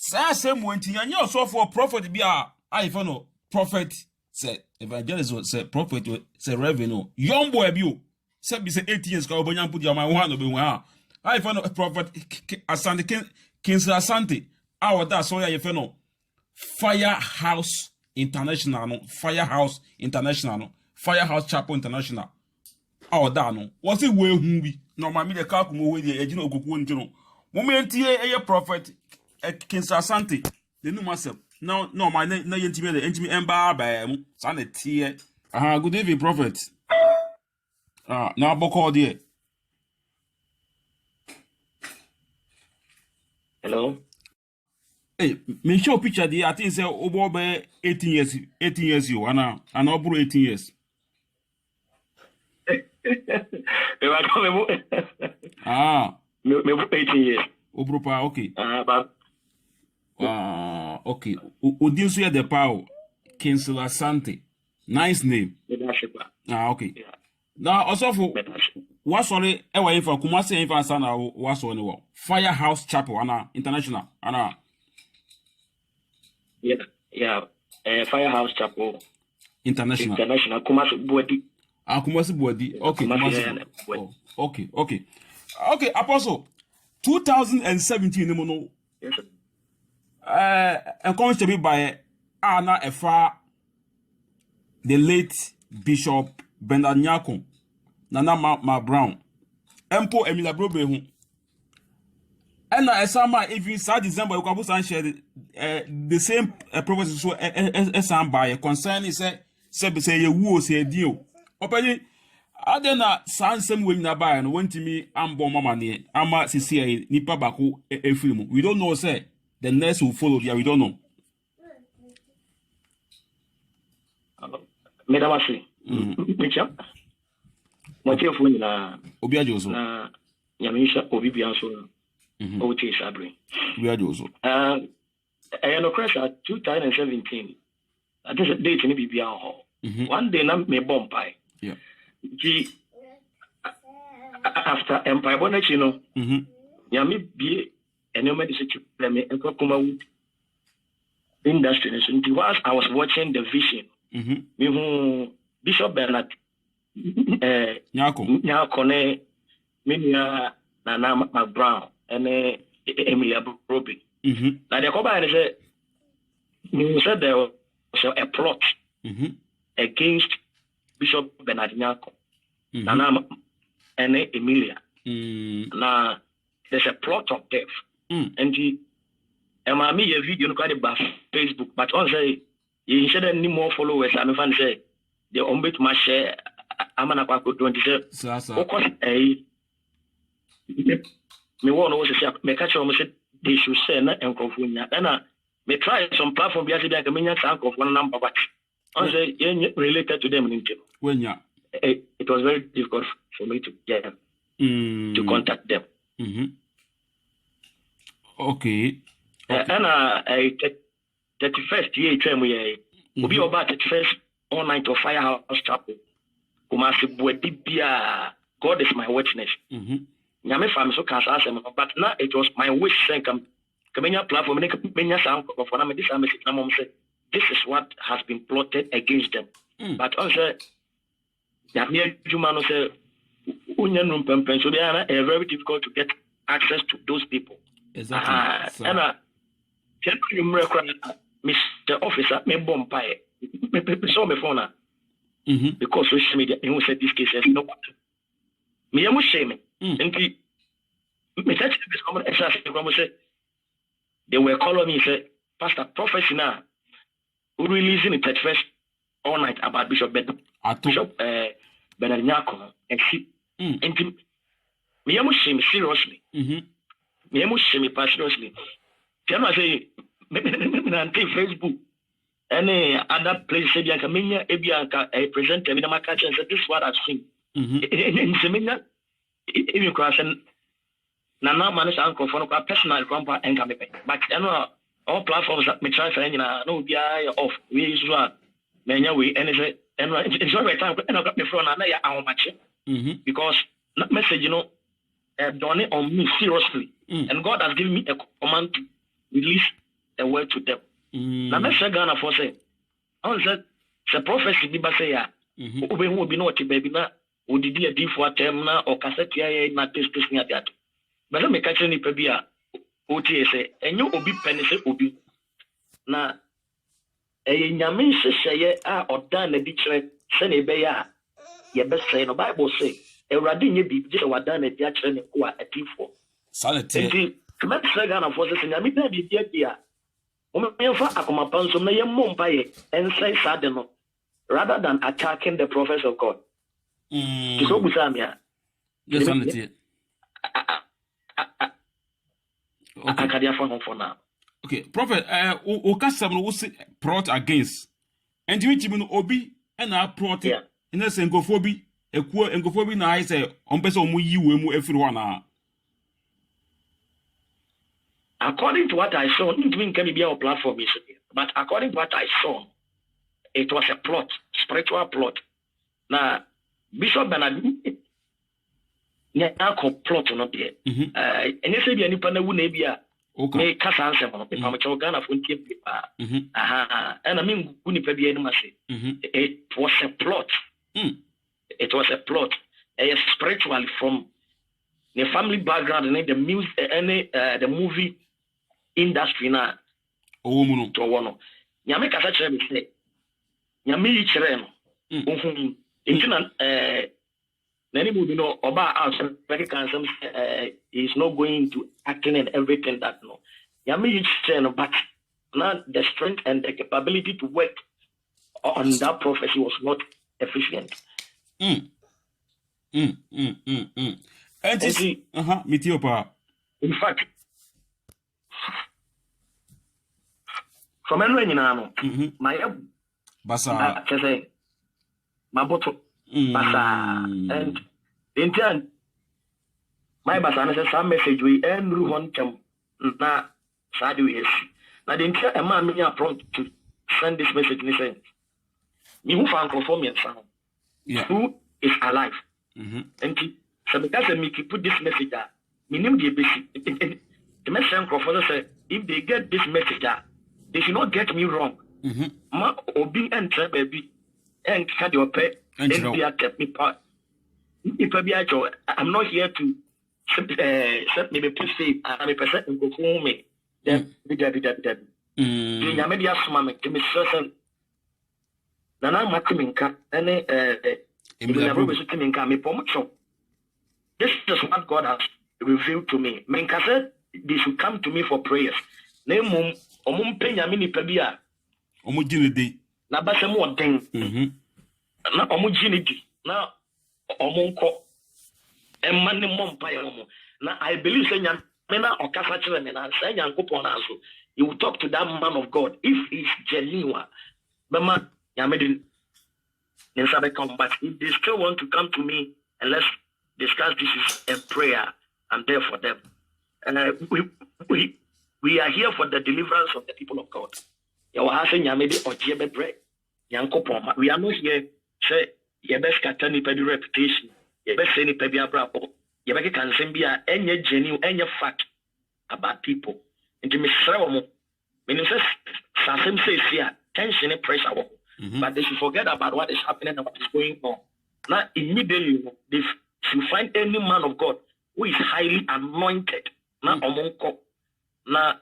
Say same when you also for prophet be I no prophet say evangelist say prophet say revenue young boy be say be say 8 years ka obanya put your man one obi one I no prophet Asante Kingsley Asante that so ya no Firehouse International no Firehouse International no Firehouse Chapel International that no was it we hu bi no ma me de ka kumo we de agina okuku ntino momentie eye prophet Kingsley Asante the new myself no my na yentimi de entimi emba ba mu sa na tie good evening prophet now boko there. Hello. Hey, me show picture there. I think say obo be 18 years you and obro 18 years. Me 18 years. Obro pa okay. But okay. Odin so the power Kingsley Asante. Nice name. Okay. Yeah. Now also for what sorry e wa info Kumasi info asana what so ni wo Firehouse Chapel ana international ana Yeah. Firehouse Chapel International Kumasi Buadi. Kumasi Buadi. Okay. Kumasi Okay. Okay, Apostle 2017 no. Yes, sir. And comes to be by Anna Efa the late Bishop Bernard Nyako Nana Ma Brown Empo Emila Brobe hu and Esama even sad December you can share the same prophecy so esam by concern say you wo say dio opani adena san sem we na buy no wantimi ambo mama ne ama sisi nipa bako efilm we don't know say the next will follow there we don't know Medamasi. Micha. Moche fu ni na obi ajoso na nyamisha obi bianso o che sabre obi ajoso no crash 2017 at this date ni bibia ho one day na me bompai yeah after empire bonachi no nyami bie enoma de sechu me enkokoma wood industry so whilst I was watching the vision me who Bishop Bernard Nyako ne Minia Nana McBrown and Emilia Broby. Now the company said there was a plot against Bishop Bernard Nyako, Nana and Emilia. Now there's a plot of death, and the me a video no by Facebook, but on say you should any more followers. I'm fan say the ombit ma share amana kwa ko 20 so of course me won was say me catch on say they should say na enkofunya na me try some platform bi ase bi aka menya san enkofu number but on say related to them in wenya it was very difficult for me to get them to contact them okay and 31st year twem ye obi oba 31st all night of Firehouse Chapel Kumasi Buadi bia God is my witness nyame fam so kan asem but now it was my wish say kamenya platform menya san for na me this message na mom say this is what has been plotted against them but also nyame adwuma no say unya no pempen so they are very difficult to get access to those people exactly and you Mr. Officer me bompai me saw me phone because social media you said this case is no me am shame and me touch this common exercise they were calling me say pastor prophecy now who releasing the 31st all night about Bishop Bernard Nyako and she and me am shame seriously me am shame seriously tell me say me Facebook any other place say bianca menya ebianca present me na maka say this is what I've seen in semina even cross Nana manage uncle for no personal grandpa and come but all platforms that me try for no be off we usual many way and it's not right time and I got me from how much because that message done it on me seriously and God has given me a command to release a word to them. Now me say Ghana for say I said the prophecy be say ya obe who be no baby na odidi a di for term na or cassette ya na test ni ati ati but let me catch any pebia oti say enyo obi pene say obi na nyame hyehyeye a odan na di kire se na ebe ya ye be say no Bible say Ewurade nye bi je wadan na di a kire ne ko a atifo sanity enti kema say Ghana for say nyame da bi dia o me fa akoma panso na ye mompa ye ensai sade no rather than attacking the prophets of God. So Busamia. Yes, sanity. Okay. For now. Okay, prophet, Okasam was brought against. And you mean Obi and I brought it in a sengophobia, a queer and gophobi na I say, on person you everyone. According to what I saw, it can be our platform, but according to what I saw, it was a plot, spiritual plot. Now, Bishop Bernard, plot not there. And you say, any panel would be a make us answer if I'm a Ghana for paper. And I mean, it was a plot. It was a plot, spiritual from the family background and the music, the movie industry now. Oh, no, to one. Yamaka such a mistake. Yami Chireno. Intina, anybody know about us, American, is not going to acting and everything that no. Yami Chireno, but not the strength and the capability to work on that prophecy was not efficient. And see, in fact, from anywhere my Basa, my bottle, Basa, and in turn, my Basa says some message we end one come na sideways. Now, the entire a man me prompt to send this message. Listen, you found conforming sound. Who is alive? And so because me put this message out, me name the basic. The message professor said, if they get this message out, they should not get me wrong. Ma obi enter baby and cut your pet and be a kept me part. If I be a joy, I'm not here to set me be safe. I'm a person and go home me. Then be dead. The media smart to me certain. Nana Matiminka and this is what God has revealed to me. Menka said they should come to me for prayers. Name penya mini pebia. Omujinidi. Na basemo den. Na omujinidi. Na omonko. Emane mompa ya omo. Na I believe say nyamena okasa kire me na say nyankopon na so. You will talk to that man of God if he's genuine. Bema nyamedin but if they still want to come to me and let's discuss this is a prayer, I'm there for them. And we are here for the deliverance of the people of God. We are not here say your best katani pedi reputation, your best any pedi abrabo, your best can send be any genuine any fact about people. And to me, when it says something says here, tension and pressure. But they should forget about what is happening and what is going on. Now, immediately, they should find any man of God who is highly anointed. Now, now,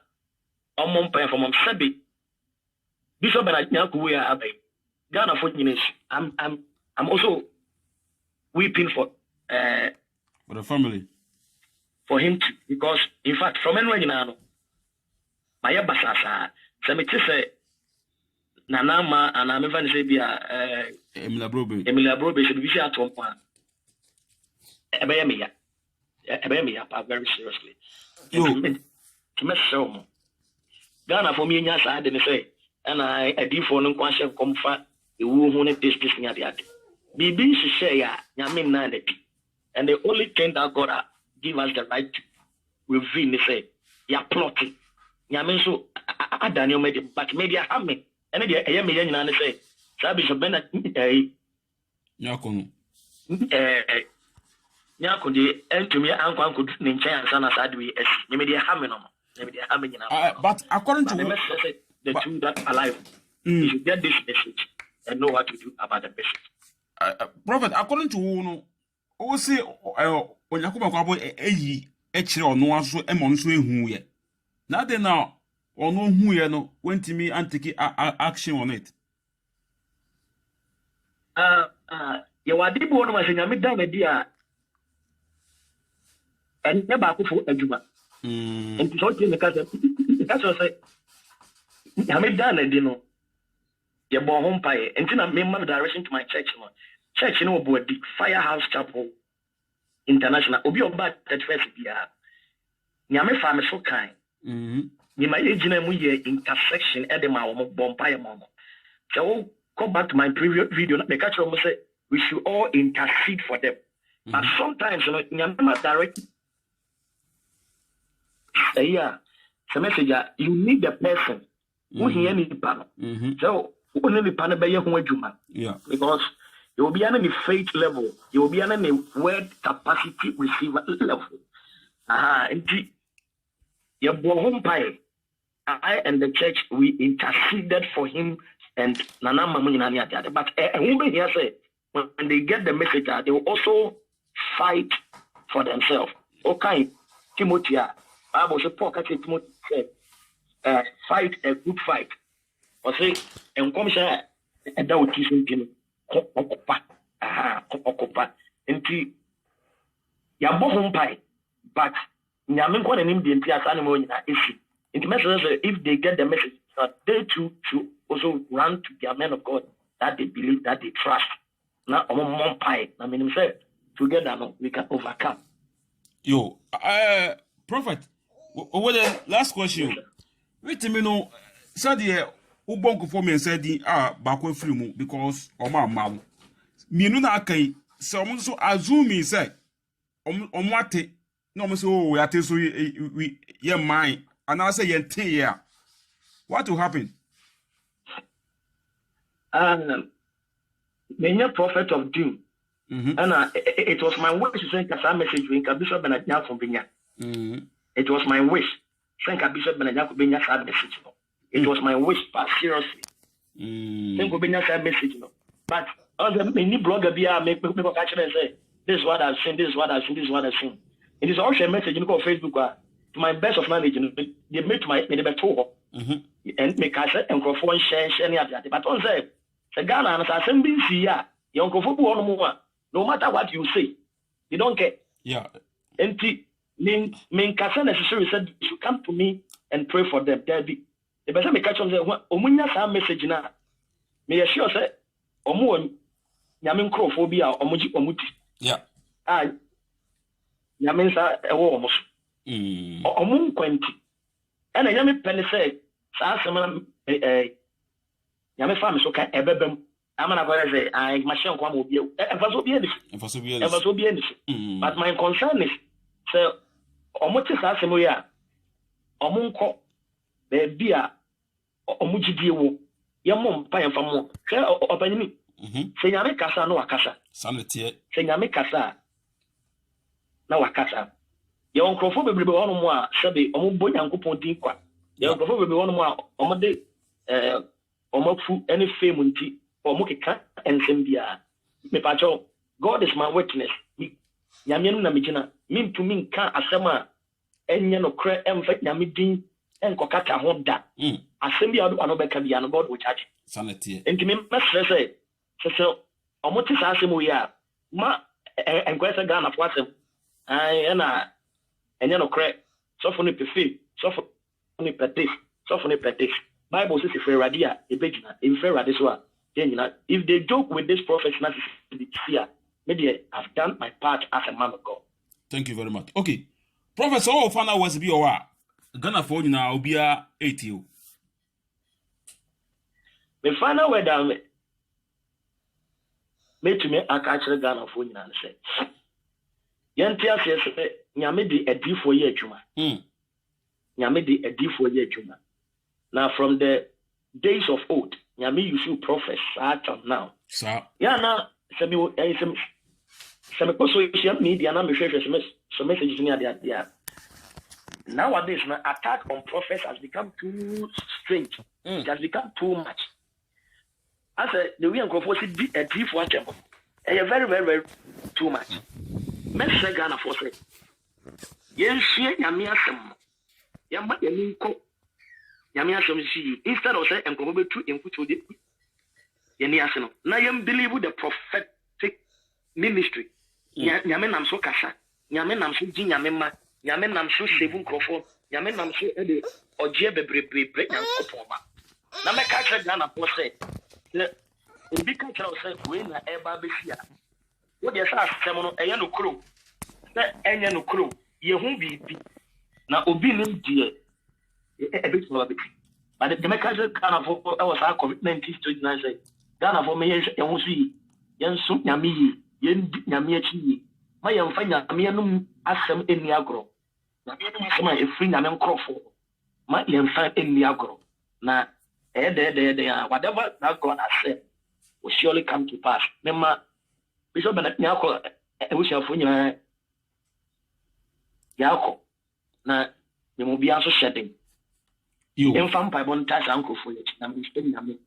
from Sabi, Bishop Bernard Nyakuwe Abbey, Ghana for I'm also weeping for the family. For him too, because in fact, from anywhere you know, my Basasa, say. Nanama and I'm even say be Emilia Brobe should be at one point. Ebemia, very seriously. To mess so. Ghana for me, yes, I didn't say, and I did for no question comfort the woman this near the other. Bibi she say ya, Yamin Nanity, and the only thing that God give us the right reveal ne say ya plotting nyame nso adane o mede but media ha me ene de eye me nyina ne say sa Bishop Bernard nyakonu nyako de entumi anko ne nchen ansa na sa de we esi ne media ha me no ne media ha me nyina but according to the two that alive you should get this message and know what to do about the message. Prophet, according to no o say onyakoba kwabo eyi ekire ono aso emo nso ehu ye na de na ono hu ye no wentimi antiki action on it. Ya wadi bo no ma nyame dan na dia enne ba ko fo adwuma enti so tie me ka say nyame dan na di no ye bo ho mpae enti na me man direction to my church no obo di Firehouse Chapel International obi oba 31st bia nyame fa me so kan ni ma ejina mu ye intersection e de ma wo bo mpae mo so go back to my previous video na catch them say we should all intercede for them but sometimes you know nyame ma direct the message you need the person who hear me pan so who need the pan be ye ho adwuma because you will be on the faith level you will be on the word capacity receiver level and your bohom pai I and the church we interceded for him and nana mamu nyina ni ade but who be here say when they get the message they will also fight for themselves okay Timothy Bible say Paul catch Timothy said fight a good fight or say and come say and that will teach him okopa enti ya bohom pai but nyame nkwa nanim de enti asa ne mo nyina esi enti message say if they get the message they too should also run to their men of God that they believe, that they trust. Now, on pai. I mean, say together no, we can overcome. Yo, Prophet, over the last question. Wait a minute, said the Ubonko for me and said the backward free mu because my mom. Me no na kai. So assume me say what no so we are so we yeah mine and I say yeah. What will happen? Many prophet of doom. And it was my wish to send a message to Bishop Bernard from Benya. It was my wish to send Bishop Bernard from Benya message. It was my wish, but seriously. Send Benya message. But many blogger be make people catch and say, this is what I've seen, this is what I've seen, this is what I've seen. It is also a message you go on Facebook to my best of knowledge. They made to my tour. And make us and go for share any other. But on say, the Ghana and assembly see young football more. No matter what you say, you don't care. Yeah. And main casa necessary said you should come to me and pray for them. There be the best me catch on say omunya sa message na. Me assure say omu nyame nkrophobia omuji omuti. Yeah. Nyame sa ewo omo so. Omu kwenti. And nyame pene say sa asema nyame fa me so ka ebebem amana go say I machine kwa mo bia enfaso bia ni but my concern is say omo ti sa asema ya omo nko be bia omo gidie wo ye mo mpa ye famo hwe opanyini se nyame kasa no wakasa sanete se nyame kasa na wakasa ye onkrofo bebrebe wono mo a sebe omo bo nyankopon din kwa ye onkrofo bebrebe wono mo a omo de omofu any fame nti omukeka ensem bia me pacho God is my witness nyame no na megina mintumi nka asema enye no kra emfa nyame din enkokata ho da asem bia do anobeka bia no God will charge sanete enti me mesrese so omoti sa asem o ya ma enkwese Ghana fo asem na enye no kra sofo no pefe sofo no petis sofo no petis Bible says if Radia a begina in Ferradiswa, if they joke with this prophet, maybe I've done my part as a man of God. Thank you very much. Okay. Professor Ofana was be or Ghana for you now be 80. The final word I made to me, I catch the Ghana for you and say, Yantia says, Yamidi a D for year juma. Yamidi a D for year juma. Now, from the days of old, Yami you should prophesy now. Sir. Yeah, now, some social media, and I'm some messages near the nowadays, my attack on prophets has become too strange. It has become too much. I said, the way I'm going to a thief for them. Very, very, very too much. Men say Ghana for say. Yen share Yamia some. Yamba Yaminko. Yamia some see. Instead of say, I'm going to input to the Yaniasano. Now you believe with the prophetic ministry. Yamen am so kasha. Yamen am so jin yamema. Yamen am so seven crofo. Yamen am so ede. Oje bebre yan kopoma. Na me catch Ghana for say. Obi ka kira say we na eba be hia. Wo de sa asem no eya no kro. Na enya no kro. Ye hu bibi. Na obi nim die. E be so ba. But the me catch Ghana for was our COVID-19 stage na say. Ghana for me ye hu su yi. Yen so nyame yi. Yen nyame achi yi. Ma ye mfa nyame no asem eni agro. Nyame no asem a efri nyame nkrofo. Ma ye mfa eni agro. Na whatever that God has said will surely come to pass. Remember, Bishop Bennett Nyako, I wish you have Yako. Now, you will be also shedding. You can find by one task uncle for it. I'm spending a minute.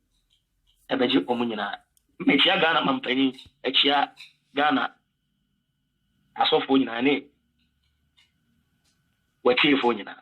A budget Omunina. Mechia Ghana Mampany, Echia Ghana. As of Punina, what here for you now?